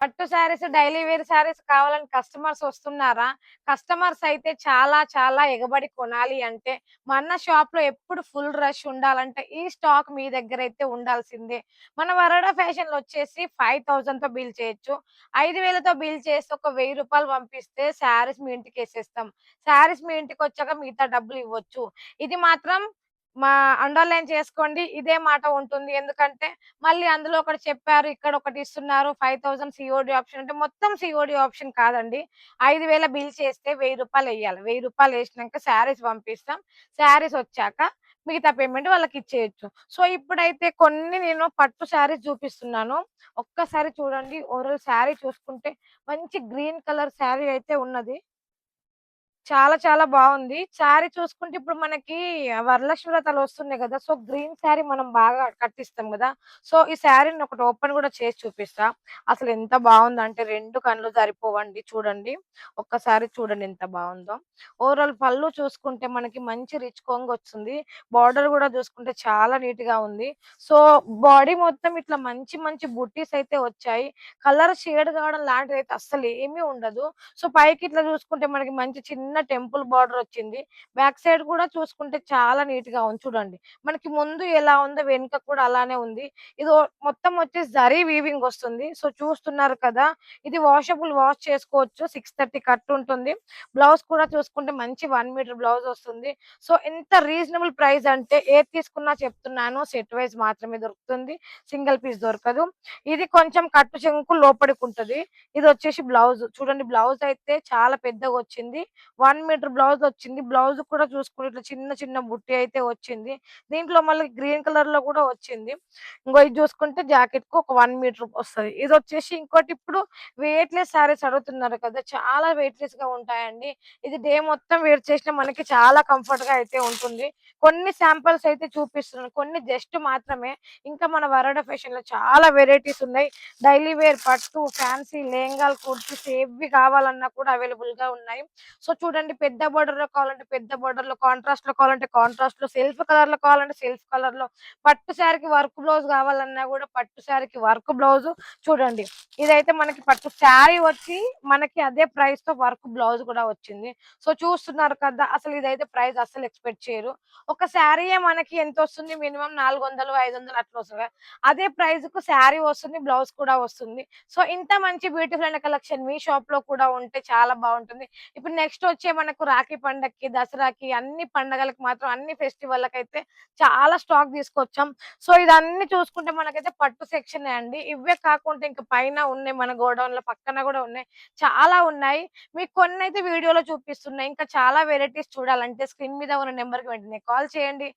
పట్టు saris, daily wear saris కావాలని customers వస్తున్నారా? కస్టమర్స్ అయితే చాలా చాలా ఎగబడి కొనాలి అంటే, మన షాప్‌లో ఎప్పుడు ఫుల్ రష్ ఉండాలంటే, ఈ స్టాక్ మీ దగ్గరైతే ఉండాల్సిందే. మన వరాడా ఫ్యాషన్‌లో వచ్చేసి 5000తో బిల్ చేయొచ్చు. 5000తో బిల్ చేసి ఒక రూ. 1000 పంపిస్తే శారీస్ మీ ఇంటికేసేస్తాం. శారీస్ మీ ఇంటికొచ్చాక మిగతా డబ్బులు ఇవ్వచ్చు. ఇది మాత్రం మా అండర్‌లైన్ చేసుకోండి. ఇదే మాట ఉంటుంది. ఎందుకంటే మళ్ళీ అందులో ఒకటి చెప్పారు, ఇక్కడ ఒకటి ఇస్తున్నారు. 5000 సీఓడీ ఆప్షన్ అంటే మొత్తం సీఓడీ ఆప్షన్ కాదండి. 5000 బిల్ చేస్తే రూ. 1000 ఎయ్యాలి. రూ. 1000 ఏసినంక శారీస్ పంపిస్తాం. శారీస్ వచ్చాక మిగతా పేమెంట్ వాళ్ళకిచ్చేయొచ్చు. సో, ఇప్పుడైతే కొన్ని నేను పట్టు శారీస్ చూపిస్తున్నాను. ఒక్కసారి చూడండి. ఓవరాల్ శారీ చూసుకుంటే మంచి గ్రీన్ కలర్ శారీ అయితే ఉన్నది. చాలా చాలా బావుంది. శారీ చూసుకుంటే ఇప్పుడు మనకి వరలక్ష్మి వ్రతాలు వస్తున్నాయి గదా! సో, గ్రీన్ శారీ మనం బాగా కట్టిస్తాం గదా! సో, ఈ శారీని ఒకటి ఓపెన్ గూడా చేసి చూపిస్తా. అసలెంత బావుందంటే 2 కళ్ళు సరిపోవండి చూడండి. ఒక్కసారి చూడండి ఎంత బావుందో. ఓవరాల్ పళ్ళు చూసుకుంటే మనకి మంచి రిచ్ కొంగొస్తుంది. బార్డర్ గూడా చూసుకుంటే చాలా నీట్‌గా ఉంది. సో, బాడీ మొత్తం ఇట్లా మంచి మంచి బుట్టీస్ అయితే వచ్చాయి. కలర్ షేడ్ కావడం లాంటిదైతే అస్సలేమీ ఉండదు. సో, పైకి ఇట్లా చూసుకుంటే మనకి మంచి చిన్న టెంపుల్ బార్డర్ వచ్చింది. బ్యాక్ సైడ్ కూడా చూసుకుంటే చాలా నీట్‌గా ఉంది చూడండి. మనకి ముందు ఎలా ఉందో వెనుక కూడా అలానే ఉంది. ఇది మొత్తం వచ్చేసి జరీ వీవింగ్ వస్తుంది. సో, చూస్తున్నారు కదా! ఇది వాషబుల్ వాష్ చేసుకోవచ్చు. 630 కట్ ఉంటుంది. బ్లౌజ్ కూడా చూసుకుంటే మంచి 1 మీటర్ బ్లౌజ్ వస్తుంది. సో, ఎంత రీజనబుల్ ప్రైస్ అంటే ఏది తీసుకున్నా చెప్తున్నాను. సెట్ వైస్ మాత్రమే దొరుకుతుంది. సింగిల్ పీస్ దొరకదు. ఇది కొంచెం కట్టు చెంగు లోపడికుంటది. ఇదొచ్చేసి బ్లౌజ్. చూడండి బ్లౌజ్ అయితే చాలా పెద్దగొచ్చింది. 1 మీటర్ బ్లౌజ్ వచ్చింది. బ్లౌజ్ కూడా చూసుకుంటే ఇట్లా చిన్న చిన్న బుట్టి అయితే వచ్చింది. దీంట్లో మళ్ళీ గ్రీన్ కలర్‌లో కూడా వచ్చింది. ఇంగో ఇది చూసుకుంటే జాకెట్‌కి ఒక 1 మీటర్ వస్తది. ఇదొచ్చేసి ఇంకోటి ఇప్పుడు వెయిట్‌లెస్ శారీస్ అడుగుతున్నారు కదా! చాలా వెయిట్‌లెస్‌గా ఉంటాయండి. ఇది డే మొత్తం వేర్ చేసినా మనకి చాలా కంఫర్ట్‌గా అయితే ఉంటుంది. కొన్ని శాంపిల్స్ అయితే చూపిస్తున్నాను. కొన్ని జస్ట్ మాత్రమే. ఇంకా మన వరాడా ఫ్యాషన్‌లో చాలా వెరైటీస్ ఉన్నాయి. డైలీ వేర్ పట్టు, ఫ్యాన్సీ లెహంగాలు, కుర్తీస్ ఏవి కావాలన్నా కూడా అవైలబుల్‌గా ఉన్నాయి. సో, చూడండి పెద్ద బోర్డర్‌లో కావాలంటే పెద్ద బోర్డర్‌లో, కాంట్రాస్ట్‌లో కావాలంటే కాంట్రాస్ట్‌లో, సెల్ఫ్ కలర్‌లో కావాలంటే సెల్ఫ్ కలర్‌లో, పట్టు శారీకి వర్క్ బ్లౌజ్ కావాలన్నా కూడా పట్టు శారీకి వర్క్ బ్లౌజు చూడండి. ఇదైతే మనకి పట్టు శారీ వచ్చి మనకి అదే ప్రైస్‌తో వర్క్ బ్లౌజ్ కూడా వచ్చింది. సో, చూస్తున్నారు కదా! అసలు ఇదైతే ప్రైస్ అస్సలు ఎక్స్‌పెక్ట్ చేయరు. ఒక శారీయే మనకి ఎంతొస్తుంది మినిమమ్ 400, 500 అట్లా వస్తది. అదే ప్రైస్‌కు శారీ వస్తుంది. బ్లౌజ్ కూడా వస్తుంది. సో, ఇంత మంచి బ్యూటిఫుల్ అయిన కలెక్షన్ మీ షాప్‌లో కూడా ఉంటే చాలా బావుంటుంది. ఇప్పుడు నెక్స్ట్ వచ్చే మనకు రాఖీ పండగకి, దసరాకి అన్ని పండగలకి మాత్రం అన్ని ఫెస్టివల్‌లకైతే చాలా స్టాక్ తీసుకొచ్చాం. సో, ఇదన్నీ చూసుకుంటే మనకైతే పట్టు సెక్షనే అండి. ఇవే కాకుండా ఇంక పైన ఉన్నాయి మన గోడౌన్‌లో పక్కన గూడా ఉన్నాయి. చాలా ఉన్నాయి. మీకు కొన్నైతే వీడియోలో చూపిస్తున్నా. ఇంకా చాలా వెరైటీస్ చూడాలంటే స్క్రీన్ మీద ఉన్న నంబర్‌కి వెంటనే కాల్ చేయండి.